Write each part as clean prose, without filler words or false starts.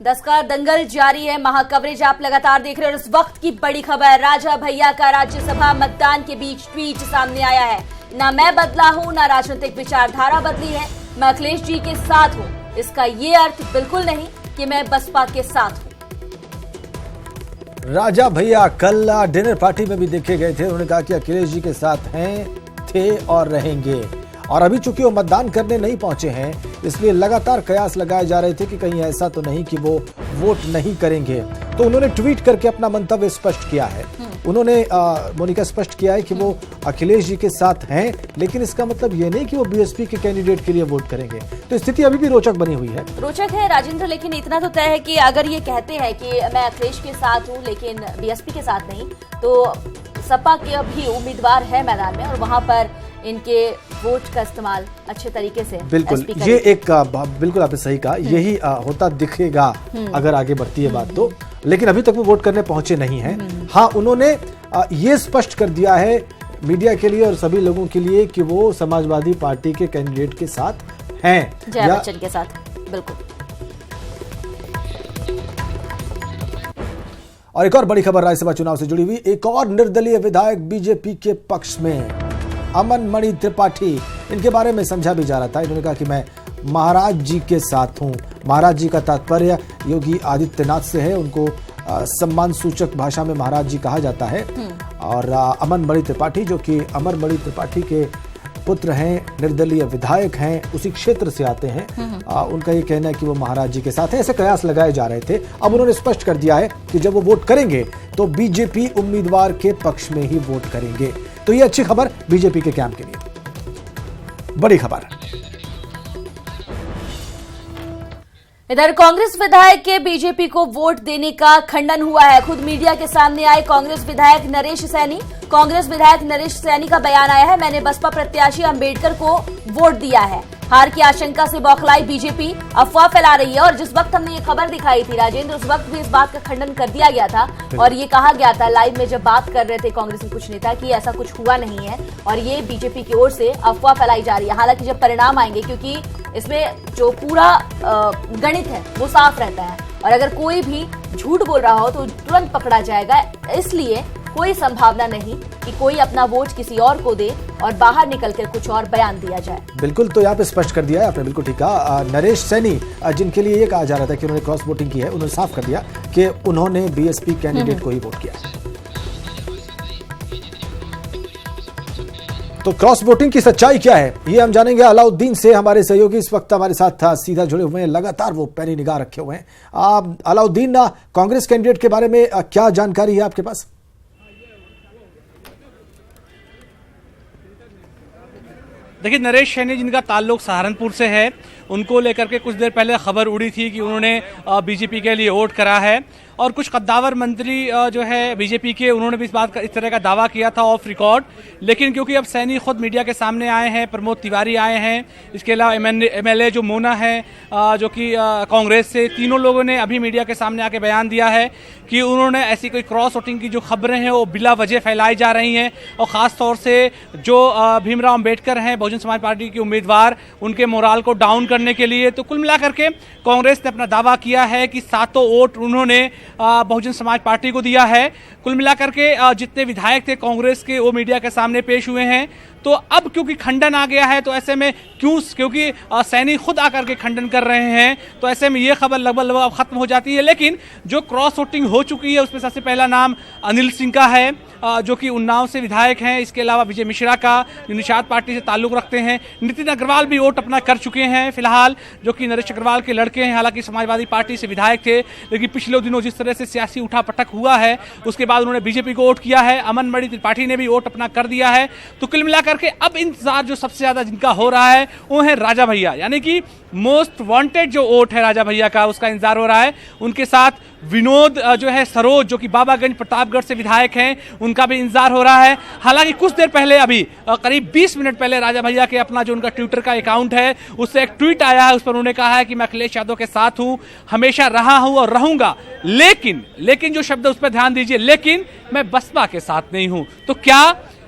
10 का दंगल जारी है। महाकवरेज आप लगातार देख रहे हैं और इस वक्त की बड़ी खबर, राजा भैया का राज्यसभा मतदान के बीच ट्वीट सामने आया है। ना मैं बदला हूं, ना राजनीतिक विचारधारा बदली है, मैं अखिलेश जी के साथ हूं। इसका ये अर्थ बिल्कुल नहीं कि मैं बसपा के साथ हूं। राजा भैया कल डिनर पार्टी में भी देखे गए थे। उन्होंने कहा कि अखिलेश जी के साथ हैं, थे और रहेंगे। और अभी चूंकि वो मतदान करने नहीं पहुंचे हैं, इसलिए लगातार कयास लगाए जा रहे थे कि कहीं ऐसा तो नहीं कि वो वोट नहीं करेंगे। तो उन्होंने ट्वीट करके अपना मंतव्य स्पष्ट किया है। उन्होंने मोनिका स्पष्ट किया है कि वो अखिलेश जी के साथ हैं, लेकिन इसका मतलब ये नहीं कि वो बीएसपी के कैंडिडेट के लिए वोट करेंगे। तो स्थिति अभी भी रोचक बनी हुई है। रोचक है राजेंद्र, लेकिन इतना तो तय है कि अगर ये कहते हैं कि मैं अखिलेश के साथ हूं लेकिन बीएसपी के साथ नहीं, तो सपा के भी उम्मीदवार है मैदान में और वहां पर इनके वोट का इस्तेमाल अच्छे तरीके से बिल्कुल ये एक बिल्कुल आपने सही कहा, यही होता दिखेगा अगर आगे बढ़ती है बात तो। लेकिन अभी तक वो वोट करने पहुंचे नहीं हैं। हाँ, उन्होंने ये स्पष्ट कर दिया है मीडिया के लिए और सभी लोगों के लिए कि वो समाजवादी पार्टी के कैंडिडेट के साथ हैं, जया बच्चन के साथ। बिल्कुल। और एक और बड़ी खबर राज्यसभा चुनाव से जुड़ी हुई, एक और निर्दलीय विधायक बीजेपी के पक्ष में, अमन मणि त्रिपाठी। इनके बारे में समझा भी जा रहा था। इन्होंने कहा कि मैं महाराज जी के साथ हूं। महाराज जी का तात्पर्य योगी आदित्यनाथ से है। उनको सम्मान सूचक भाषा में महाराज जी कहा जाता है। और अमन मणि त्रिपाठी, जो कि अमर मणि त्रिपाठी के पुत्र हैं, निर्दलीय विधायक हैं, उसी क्षेत्र से आते हैं, उनका ये कहना है कि वो महाराज जी के साथ है। ऐसे कयास लगाए जा रहे थे। अब उन्होंने स्पष्ट कर दिया है कि जब वो वोट करेंगे तो बीजेपी उम्मीदवार के पक्ष में ही वोट करेंगे। तो ये अच्छी खबर बीजेपी के कैंप के लिए, बड़ी खबर। इधर कांग्रेस विधायक के बीजेपी को वोट देने का खंडन हुआ है। खुद मीडिया के सामने आए कांग्रेस विधायक नरेश सैनी। कांग्रेस विधायक नरेश सैनी का बयान आया है, मैंने बसपा प्रत्याशी अंबेडकर को वोट दिया है। हार की आशंका से बौखलाई बीजेपी अफवाह फैला रही है। और जिस वक्त हमने ये खबर दिखाई थी राजेंद्र, उस वक्त भी इस बात का खंडन कर दिया गया था और ये कहा गया था लाइव में जब बात कर रहे थे कांग्रेस के कुछ नेता कि ऐसा कुछ हुआ नहीं है और ये बीजेपी की ओर से अफवाह फैलाई जा रही है। हालांकि जब परिणाम आएंगे, क्योंकि इसमें जो पूरा गणित है वो साफ रहता है और अगर कोई भी झूठ बोल रहा हो तो तुरंत पकड़ा जाएगा। इसलिए कोई संभावना नहीं कि कोई अपना वोट किसी और को दे और बाहर निकलकर कुछ और बयान दिया जाए। बिल्कुल, तो यहाँ पे स्पष्ट कर दिया है आपने, बिल्कुल ठीक कहा। नरेश सैनी, जिनके लिए ये कहा जा रहा था कि उन्होंने क्रॉस वोटिंग की है, उन्होंने साफ कर दिया कि उन्होंने बीएसपी कैंडिडेट को ही वोट किया। तो क्रॉस वोटिंग की सच्चाई क्या है, ये हम जानेंगे अलाउद्दीन से। हमारे सहयोगी इस वक्त हमारे साथ सीधा जुड़े हुए हैं, लगातार वो पैनी निगाह रखे हुए हैं। अलाउद्दीन, कांग्रेस कैंडिडेट के बारे में क्या जानकारी है आपके पास? देखिए, नरेश सैनी जिनका ताल्लुक सहारनपुर से है, उनको लेकर के कुछ देर पहले खबर उड़ी थी कि उन्होंने बीजेपी के लिए वोट करा है। और कुछ कद्दावर मंत्री जो है बीजेपी के, उन्होंने भी इस तरह का दावा किया था ऑफ रिकॉर्ड। लेकिन क्योंकि अब सैनी खुद मीडिया के सामने आए हैं, प्रमोद तिवारी आए हैं, इसके अलावा एमएलए जो मोना है जो कि कांग्रेस से, तीनों लोगों ने अभी मीडिया के सामने आके बयान दिया है कि उन्होंने ऐसी कोई क्रॉस वोटिंग की जो खबरें हैं वो बिला वजह फैलाई जा रही हैं। और ख़ास तौर से जो भीमराव अंबेडकर हैं, बहुजन समाज पार्टी के उम्मीदवार, उनके मोराल को डाउन करने के लिए। तो कुल मिलाकर के कांग्रेस ने अपना दावा किया है कि 7 वोट उन्होंने बहुजन समाज पार्टी को दिया है। कुल मिलाकर के जितने विधायक थे कांग्रेस के, वो मीडिया के सामने पेश हुए हैं। तो अब क्योंकि खंडन आ गया है, तो ऐसे में क्योंकि सैनी खुद आकर के खंडन कर रहे हैं, तो ऐसे में ये खबर लगभग अब खत्म हो जाती है। लेकिन जो क्रॉस वोटिंग हो चुकी है उसमें सबसे पहला नाम अनिल सिंह का है, जो कि उन्नाव से विधायक हैं। इसके अलावा विजय मिश्रा का, जो निषाद पार्टी से ताल्लुक रखते हैं। नितिन अग्रवाल भी वोट अपना कर चुके हैं फिलहाल, जो कि नरेश अग्रवाल के लड़के हैं। हालांकि समाजवादी पार्टी से विधायक थे, लेकिन पिछले दिनों जिस तरह से सियासी उठापटक हुआ है, उसके बाद उन्होंने बीजेपी को वोट किया है। अमन मणि त्रिपाठी ने भी वोट अपना कर दिया है। तो कुल मिलाकर के अब इंतजार जो सबसे ज्यादा जिनका हो रहा है वो है राजा भैया, यानी कि मोस्ट वांटेड जो वोट है राजा भैया का, उसका इंतजार हो रहा है। उनके साथ विनोद जो है सरोज, जो कि बाबागंज प्रतापगढ़ से विधायक हैं, उनका भी इंतजार हो रहा है। हालांकि कुछ देर पहले, अभी करीब 20 मिनट पहले, राजा भैया के अपना जो उनका ट्विटर का अकाउंट है उससे एक ट्वीट आया है। उस पर उन्होंने कहा है कि मैं अखिलेश यादव के साथ हूं, हमेशा रहा हूं और रहूंगा, लेकिन जो शब्द उस पर ध्यान दीजिए, लेकिन मैं बसपा के साथ नहीं हूं। तो क्या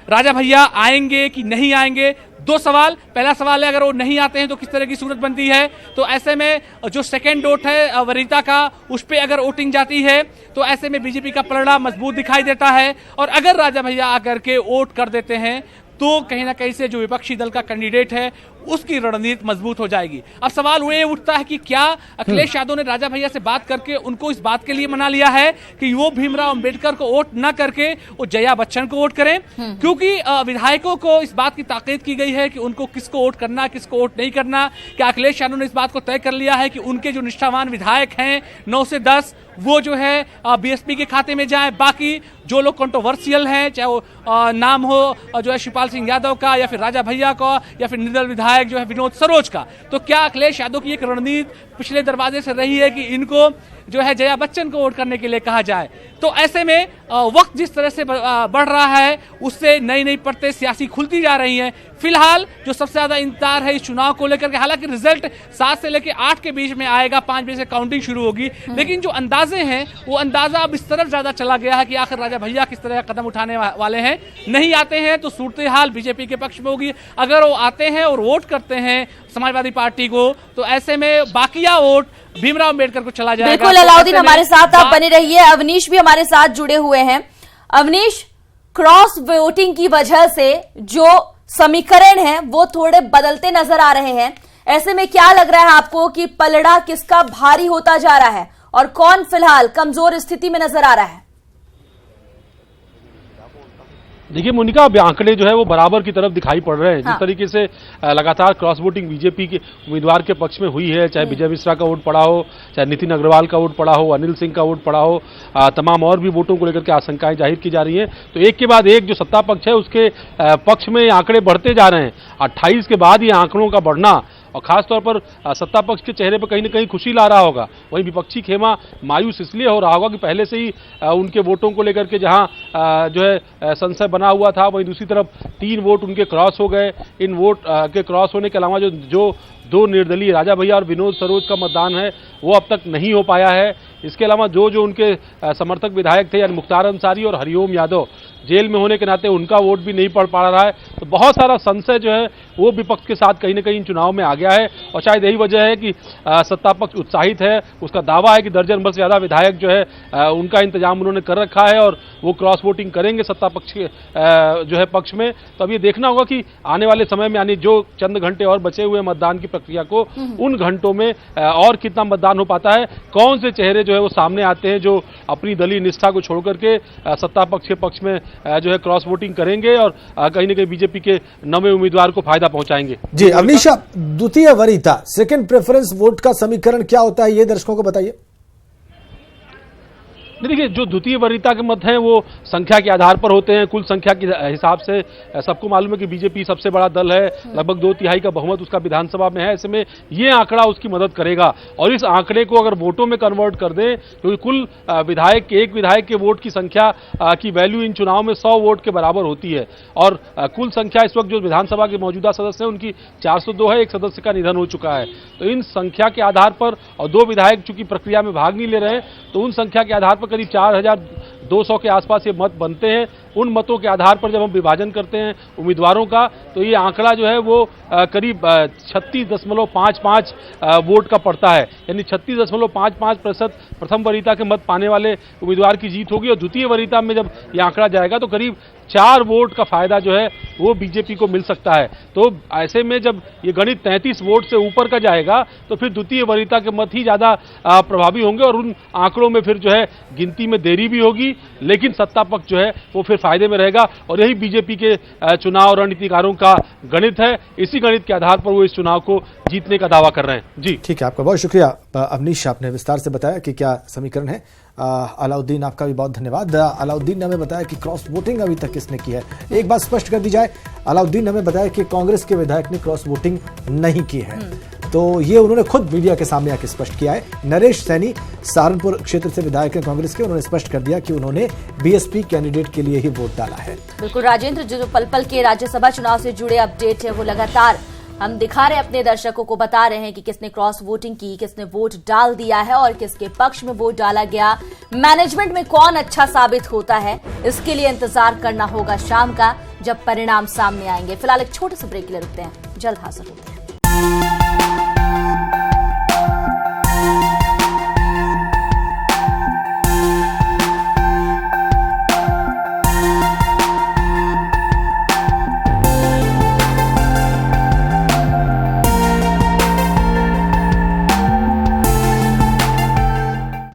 राजा भैया आएंगे कि नहीं आएंगे, दो सवाल, पहला सवाल है अगर वो नहीं आते हैं तो किस तरह की सूरत बनती है। तो ऐसे में जो सेकेंड वोट है वरीता का, उस पर अगर वोटिंग जाती है तो ऐसे में बीजेपी का पलड़ा मजबूत दिखाई देता है। और अगर राजा भैया आकर के वोट कर देते हैं तो कहीं ना कहीं से जो विपक्षी दल का कैंडिडेट है उसकी रणनीति मजबूत हो जाएगी। अब सवाल ये उठता है कि क्या अखिलेश यादव ने राजा भैया से बात करके उनको इस बात के लिए मना लिया है कि वो भीमराव अंबेडकर को वोट न करके वो जया बच्चन को वोट करें, क्योंकि विधायकों को इस बात की ताकीद की गई है कि उनको किसको वोट करना, किसको वोट नहीं करना। क्या अखिलेश यादव ने इस बात को तय कर लिया है कि उनके जो निष्ठावान विधायक हैं 9 से 10 वो जो है बीएसपी के खाते में जाए, बाकी जो लोग कंट्रोवर्शियल हैं, चाहे वो नाम हो जो है शिवपाल सिंह यादव का या फिर राजा भैया का या फिर निर्दल विधायक जो है विनोद सरोज का, तो क्या अखिलेश यादव की एक रणनीति पिछले दरवाजे से रही है कि इनको जो है जया बच्चन को वोट करने के लिए कहा जाए। तो ऐसे में वक्त जिस तरह से बढ़ रहा है उससे नई नई परतें सियासी खुलती जा रही हैं। फिलहाल जो सबसे ज्यादा इंतजार है इस चुनाव को लेकर के, हालांकि रिजल्ट 7 से लेकर 8 के बीच में आएगा, 5 बजे से काउंटिंग शुरू होगी, लेकिन जो अंदाजे हैं वो अंदाजा अब इस तरफ ज्यादा चला गया है कि आखिर राजा भैया किस तरह का कदम उठाने वाले हैं। नहीं आते हैं तो सूरत हाल बीजेपी के पक्ष में होगी, अगर वो आते हैं और वोट करते हैं समाजवादी पार्टी को तो ऐसे में बाकिया वोट भीमराव अंबेडकर को चला जाएगा। बिल्कुल अलाउद्दीन हमारे साथ आप बने रहिए। अवनीश भी हमारे साथ जुड़े हुए हैं। अवनीश, क्रॉस वोटिंग की वजह से जो समीकरण है वो थोड़े बदलते नजर आ रहे हैं, ऐसे में क्या लग रहा है आपको कि पलड़ा किसका भारी होता जा रहा है और कौन फिलहाल कमजोर स्थिति में नजर आ रहा है? देखिए मोनिका, अब आंकड़े जो है वो बराबर की तरफ दिखाई पड़ रहे हैं। जिस तरीके से लगातार क्रॉस वोटिंग बीजेपी के उम्मीदवार के पक्ष में हुई है, चाहे विजय मिश्रा का वोट पड़ा हो, चाहे नितिन अग्रवाल का वोट पड़ा हो, अनिल सिंह का वोट पड़ा हो, तमाम और भी वोटों को लेकर के आशंकाएं जाहिर की जा रही हैं। तो एक के बाद एक जो सत्ता पक्ष है उसके पक्ष में आंकड़े बढ़ते जा रहे हैं। 28 के बाद ये आंकड़ों का बढ़ना और खासतौर पर सत्ता पक्ष के चेहरे पर कहीं न कहीं खुशी ला रहा होगा, वहीं विपक्षी खेमा मायूस इसलिए हो रहा होगा कि पहले से ही उनके वोटों को लेकर के जहां जो है संशय बना हुआ था, वहीं दूसरी तरफ 3 वोट उनके क्रॉस हो गए। इन वोट के क्रॉस होने के अलावा जो 2 निर्दलीय राजा भैया और विनोद सरोज का मतदान है वो अब तक नहीं हो पाया है। इसके अलावा जो उनके समर्थक विधायक थे यानी मुख्तार अंसारी और हरिओम यादव, जेल में होने के नाते उनका वोट भी नहीं पड़ पा रहा है। तो बहुत सारा संशय जो है वो विपक्ष के साथ कहीं न कहीं चुनाव में आ गया है और शायद यही वजह है कि सत्ता पक्ष उत्साहित है। उसका दावा है कि दर्जन भर से ज्यादा विधायक जो है उनका इंतजाम उन्होंने कर रखा है और वो क्रॉस वोटिंग करेंगे सत्ता पक्ष के जो है पक्ष में। तो अब ये देखना होगा कि आने वाले समय में यानी जो चंद घंटे और बचे हुए मतदान की प्रक्रिया को, उन घंटों में और कितना मतदान हो पाता है, कौन से चेहरे जो है वो सामने आते हैं जो अपनी दलीय निष्ठा को छोड़ करके सत्ता पक्ष के पक्ष में जो है क्रॉस वोटिंग करेंगे और कहीं न कहीं बीजेपी के नवे उम्मीदवार को फायदा पहुंचाएंगे। जी अवनीश, द्वितीय वरीयता सेकंड प्रेफरेंस वोट का समीकरण क्या होता है ये दर्शकों को बताइए। देखिए, जो द्वितीय वरीयता के मत हैं वो संख्या के आधार पर होते हैं। कुल संख्या के हिसाब से सबको मालूम है कि बीजेपी सबसे बड़ा दल है, लगभग 2/3 का बहुमत उसका विधानसभा में है। ऐसे में ये आंकड़ा उसकी मदद करेगा और इस आंकड़े को अगर वोटों में कन्वर्ट कर दें, क्योंकि कुल एक विधायक के वोट की संख्या की वैल्यू इन चुनाव में 100 वोट के बराबर होती है और कुल संख्या इस वक्त जो विधानसभा के मौजूदा सदस्य हैं उनकी 402 है, एक सदस्य का निधन हो चुका है। तो इन संख्या के आधार पर और 2 विधायक चूंकि प्रक्रिया में भाग नहीं ले रहे हैं, तो उन संख्या के आधार पर करीब 4200 के आसपास ये मत बनते हैं। उन मतों के आधार पर जब हम विभाजन करते हैं उम्मीदवारों का, तो ये आंकड़ा जो है वो करीब 36.55 वोट का पड़ता है, यानी 36.55% प्रथम वरीयता के मत पाने वाले उम्मीदवार की जीत होगी और द्वितीय वरीयता में जब ये आंकड़ा जाएगा तो करीब 4 वोट का फायदा जो है वो बीजेपी को मिल सकता है। तो ऐसे में जब ये गणित 33 वोट से ऊपर का जाएगा तो फिर द्वितीय वरीयता के मत ही ज्यादा प्रभावी होंगे और उन आंकड़ों में फिर जो है गिनती में देरी भी होगी, लेकिन सत्ता पक्ष जो है वो फिर फायदे में रहेगा और यही बीजेपी के चुनाव रणनीतिकारों का गणित है। इसी गणित के आधार पर वो इस चुनाव को जीतने का दावा कर रहे हैं। जी ठीक है, आपका बहुत शुक्रिया अवनीश, आपने विस्तार से बताया कि क्या समीकरण है। अलाउद्दीन, आपका भी बहुत धन्यवाद। अलाउद्दीन ने हमें बताया कि क्रॉस वोटिंग अभी तक किसने की है। एक बात स्पष्ट कर दी जाए, अलाउद्दीन ने हमें बताया कि कांग्रेस के विधायक ने क्रॉस वोटिंग नहीं की है, तो ये उन्होंने खुद मीडिया के सामने आकर स्पष्ट किया है। नरेश सैनी सहारनपुर क्षेत्र से विधायक हैं कांग्रेस के, उन्होंने स्पष्ट कर दिया कि उन्होंने बीएसपी कैंडिडेट के लिए ही वोट डाला है। बिल्कुल राजेंद्र, जो पल पल के राज्यसभा चुनाव से जुड़े अपडेट है वो लगातार हम दिखा रहे हैं अपने दर्शकों को, बता रहे हैं कि किसने क्रॉस वोटिंग की, किसने वोट डाल दिया है और किसके पक्ष में वोट डाला गया। मैनेजमेंट में कौन अच्छा साबित होता है, इसके लिए इंतजार करना होगा शाम का, जब परिणाम सामने आएंगे। फिलहाल एक छोटे से ब्रेक के लिए रुकते हैं, जल्द हाजिर होते हैं।